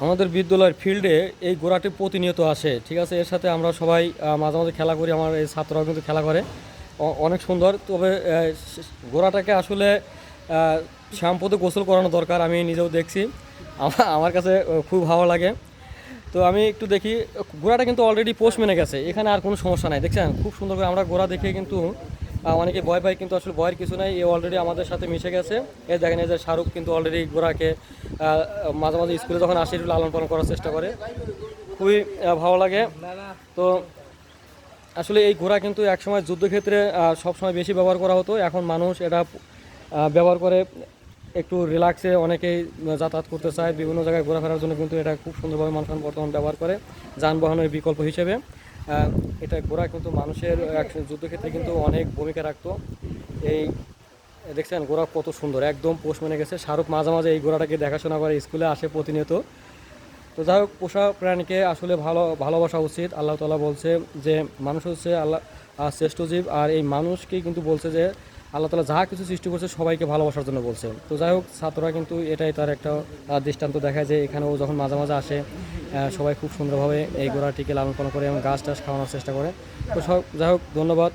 আমাদের বিদ্যালয়ের ফিল্ডে এই ঘোড়াটি প্রতিনিয়ত আসে, ঠিক আছে। এর সাথে আমরা সবাই মাঝে মাঝে খেলা করি, আমার এই ছাত্ররাও কিন্তু খেলা করে। অনেক সুন্দর। তবে ঘোড়াটাকে আসলে শ্যাম্পুতে গোসল করানো দরকার, আমি নিজেও দেখছি। আমার কাছে খুব ভালো লাগে। তো আমি একটু দেখি, ঘোড়াটা কিন্তু অলরেডি পোষ মেনে গেছে, এখানে আর কোনো সমস্যা নাই। দেখছেন খুব সুন্দর করে আমরা ঘোড়া দেখে কিন্তু অনেকে ভয় পায়, কিন্তু আসলে ভয়ের কিছু নাই, এ অলরেডি আমাদের সাথে মিশে গেছে। এ দেখেন এই যে শাহরুখ কিন্তু অলরেডি ঘোড়াকে মাঝে মাঝে স্কুলে যখন আসে একটু লালন পালন করার চেষ্টা করে, খুবই ভালো লাগে। তো আসলে এই ঘোড়া কিন্তু একসময় যুদ্ধক্ষেত্রে সবসময় বেশি ব্যবহার করা হতো, এখন মানুষ এটা ব্যবহার করে একটু রিল্যাক্সে, অনেকেই যাতায়াত করতে চায়, বিভিন্ন জায়গায় ঘোরাফেরার জন্য কিন্তু এটা খুব সুন্দরভাবে মানুষ বর্তমান ব্যবহার করে যানবাহনের বিকল্প হিসেবে। এটা ঘোড়া কিন্তু মানুষের যুদ্ধক্ষেত্রে কিন্তু অনেক ভূমিকা রাখতো। এই দেখছেন ঘোড়া কত সুন্দর, একদম পোষ মেনে গেছে। শাহরুখ মাঝে মাঝে এই ঘোড়াটাকে দেখাশোনা করে, স্কুলে আসে প্রতিনিয়ত। তো যাই হোক, পোষা প্রাণীকে আসলে ভালোবাসা উচিত। আল্লাহ তাআলা বলছে যে মানুষ হচ্ছে আল্লাহ শ্রেষ্ঠ জীব, আর এই মানুষকেই কিন্তু বলছে যে আল্লাহ তাআলা যা কিছু সৃষ্টি করছে সবাইকে ভালোবাসার জন্য বলছে। তো যাই হোক, ছাত্ররা কিন্তু এটাই তার একটা দৃষ্টান্ত দেখায় যে এখানেও যখন মাঝে মাঝে আসে সবাই খুব সুন্দরভাবে এই ঘোড়াটিকে লালন পালন করে এবং গাছ টাছ খাওয়ানোর চেষ্টা করে। তো সব যাই হোক, ধন্যবাদ।